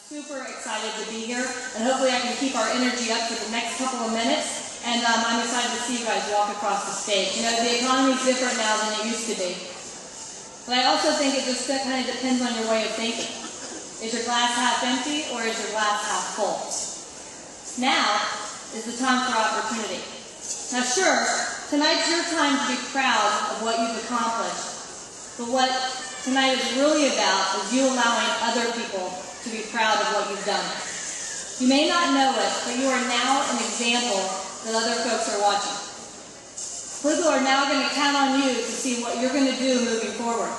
super excited to be here, and hopefully I can keep our energy up for the next couple of minutes. And I'm excited to see you guys walk across the stage. You know, the economy is different now than it used to be. But I also think it just kind of depends on your way of thinking. Is your glass half empty, or is your glass half full? Now is the time for opportunity. Now sure, tonight's your time to be proud of what you've accomplished. But what tonight is really about is you allowing other people to be proud of what you've done. You may not know it, but you are now an example that other folks are watching. People are now going to count on you to see what you're going to do moving forward.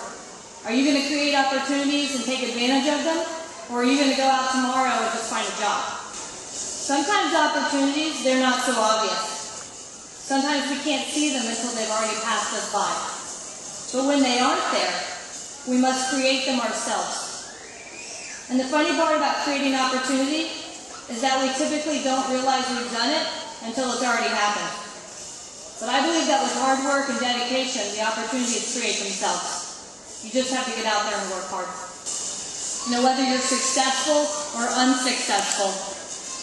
Are you going to create opportunities and take advantage of them? Or are you going to go out tomorrow and just find a job? Sometimes opportunities, they're not so obvious. Sometimes we can't see them until they've already passed us by. But when they aren't there, we must create them ourselves. And the funny part about creating opportunity is that we typically don't realize we've done it until it's already happened. But I believe that with hard work and dedication, the opportunities create themselves. You just have to get out there and work hard. You know, whether you're successful or unsuccessful,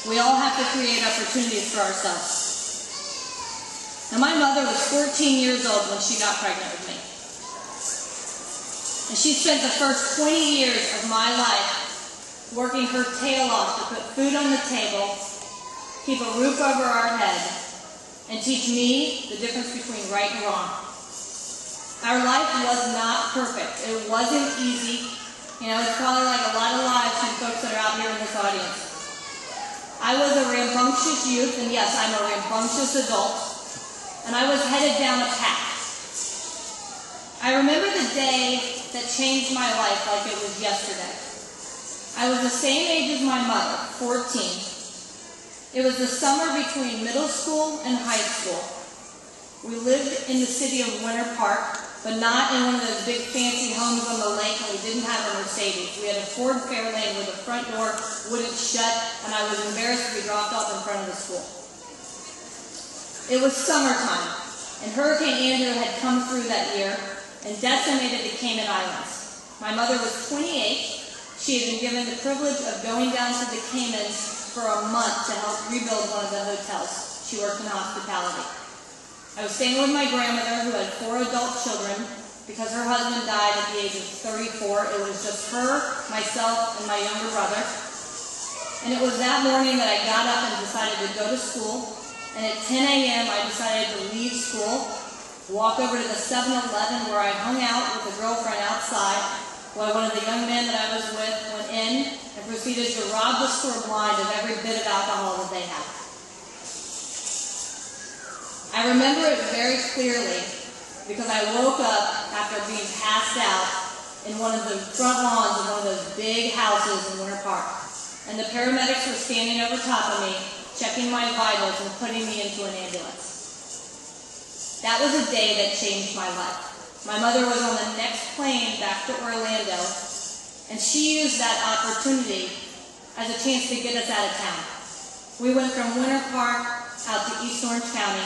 we all have to create opportunities for ourselves. Now, my mother was 14 years old when she got pregnant with me. And she spent the first 20 years of my life working her tail off to put food on the table, keep a roof over our head, and teach me the difference between right and wrong. Our life was not perfect. It wasn't easy. You know, it's probably like a lot of lives from folks that are out here in this audience. I was a rambunctious youth, and yes, I'm a rambunctious adult, and I was headed down a path. I remember the day that changed my life like it was yesterday. I was the same age as my mother, 14. It was the summer between middle school and high school. We lived in the city of Winter Park, but not in one of those big fancy homes on the lake, and we didn't have a Mercedes. We had a Ford Fairlane where the front door wouldn't shut, and I was embarrassed to be dropped off in front of the school. It was summertime, and Hurricane Andrew had come through that year and decimated the Cayman Islands. My mother was 28. She had been given the privilege of going down to the Caymans for a month to help rebuild one of the hotels. She worked in hospitality. I was staying with my grandmother, who had 4 adult children, because her husband died at the age of 34. It was just her, myself, and my younger brother. And it was that morning that I got up and decided to go to school. And at 10 a.m. I decided to leave school, walk over to the 7-Eleven where I hung out with a girlfriend outside, while one of the young men that I was with went in and proceeded to rob the store blind of every bit of alcohol that they had. I remember it very clearly because I woke up after being passed out in one of the front lawns of one of those big houses in Winter Park. And the paramedics were standing over top of me, checking my vitals and putting me into an ambulance. That was a day that changed my life. My mother was on the next plane back to Orlando, and she used that opportunity as a chance to get us out of town. We went from Winter Park out to East Orange County,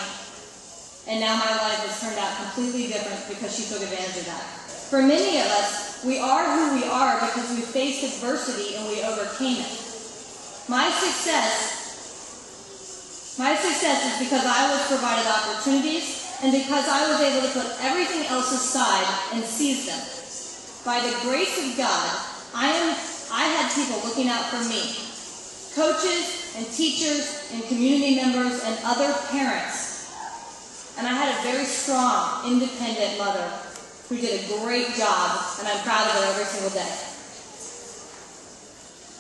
and now my life has turned out completely different because she took advantage of that. For many of us, we are who we are because we faced adversity and we overcame it. My success is because I was provided opportunities and because I was able to put everything else aside and seize them. By the grace of God, I had people looking out for me. Coaches and teachers and community members and other parents. And I had a very strong, independent mother who did a great job, and I'm proud of her every single day.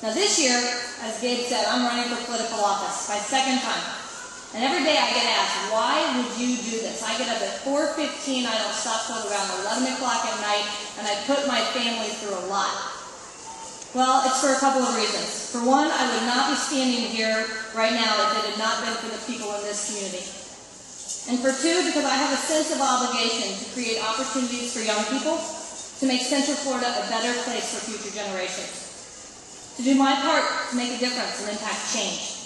Now this year, as Gabe said, I'm running for political office, my second time. And every day I get asked, why would you do this? I get up at 4:15, I don't stop till around 11 o'clock at night, and I put my family through a lot. Well, it's for a couple of reasons. For one, I would not be standing here right now if it had not been for the people in this community. And for two, because I have a sense of obligation to create opportunities for young people to make Central Florida a better place for future generations. To do my part to make a difference and impact change.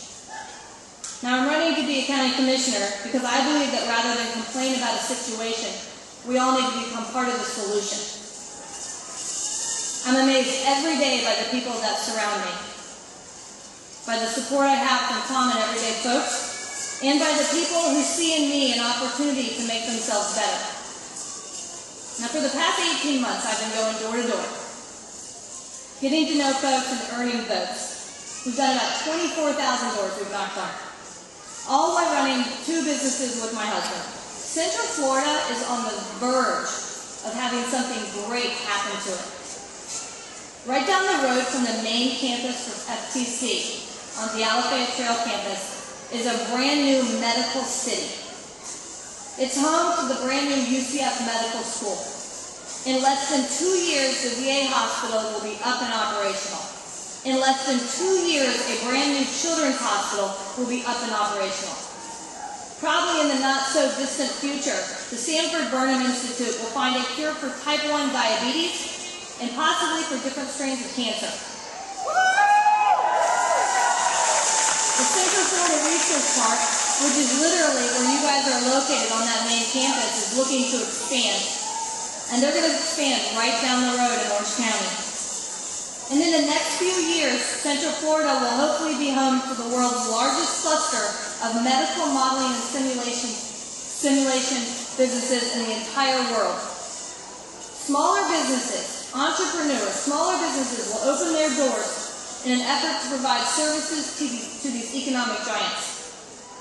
Now, I'm running to be a county commissioner because I believe that rather than complain about a situation, we all need to become part of the solution. I'm amazed every day by the people that surround me. by the support I have from common everyday folks, and by the people who see in me an opportunity to make themselves better. Now, for the past 18 months, I've been going door to door, getting to know folks and earning votes. We've done about 24,000 doors we've knocked on, all while running 2 businesses with my husband. Central Florida is on the verge of having something great happen to it. Right down the road from the main campus for FTC, on the Alafaya Trail campus, is a brand new medical city. It's home to the brand new UCF Medical School. In less than 2 years, the VA hospital will be up and operational. In less than 2 years, a brand new children's hospital will be up and operational. Probably in the not-so-distant future, the Sanford Burnham Institute will find a cure for type 1 diabetes and possibly for different strains of cancer. The Central Florida Research Park, which is literally where you guys are located on that main campus, is looking to expand. And they're going to expand right down the road in Orange County. And in the next few years, Central Florida will hopefully be home to the world's largest cluster of medical modeling and simulation businesses in the entire world. Smaller businesses, entrepreneurs, smaller businesses will open their doors in an effort to provide services to these economic giants.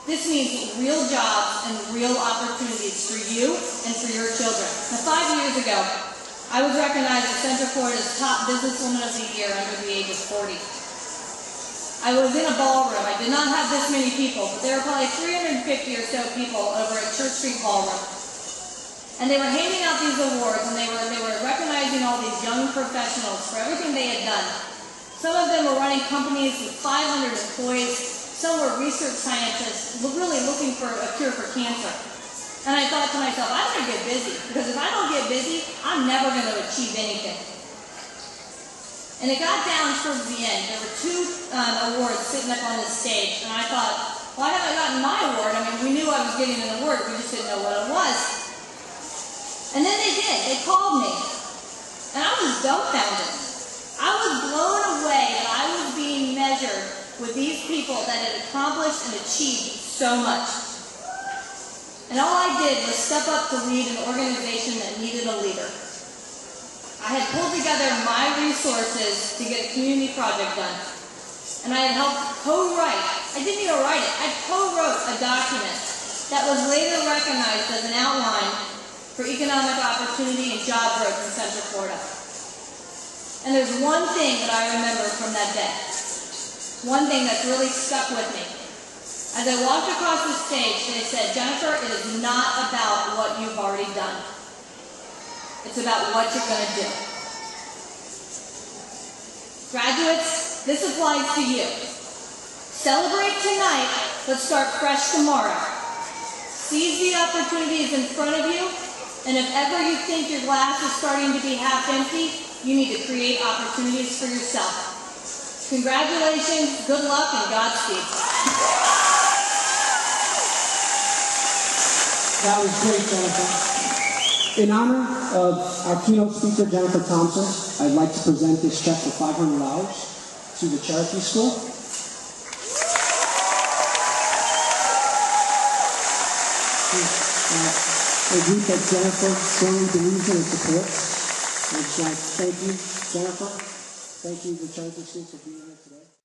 This means real jobs and real opportunities for you and for your children. Now, 5 years ago, I was recognized as Central Florida's top businesswoman of the year under the age of 40. I was in a ballroom. I did not have this many people, but there were probably 350 or so people over at Church Street Ballroom. And they were handing out these awards, and they were recognizing all these young professionals for everything they had done. Some of them were running companies with 500 employees. Some were research scientists really looking for a cure for cancer. And I thought to myself, I better get busy, because if I don't get busy, I'm never going to achieve anything. And it got down towards the end. There were 2 awards sitting up on the stage, and I thought, why haven't I gotten my award? I mean, we knew I was getting an award, we just didn't know what it was. And then they did. They called me. And I was dumbfounded. I was blown away that I was being measured with these people that had accomplished and achieved so much. And all I did was step up to lead an organization that needed a leader. I had pulled together my resources to get a community project done. And I had helped co-write, I didn't even write it, I co-wrote a document that was later recognized as an outline for economic opportunity and job growth in Central Florida. And there's one thing that I remember from that day. One thing that's really stuck with me. As I walked across the stage, they said, Jennifer, it is not about what you've already done. It's about what you're going to do. Graduates, this applies to you. Celebrate tonight, but start fresh tomorrow. Seize the opportunities in front of you, and if ever you think your glass is starting to be half empty, you need to create opportunities for yourself. Congratulations, good luck, and Godspeed. That was great, Jennifer. In honor of our keynote speaker, Jennifer Thompson, I'd like to present this check for $500 to the Cherokee School. A group that Jennifer strongly believes in and supports. I'd like to thank you, Jennifer. Thank you, the Cherokee School, for being here today.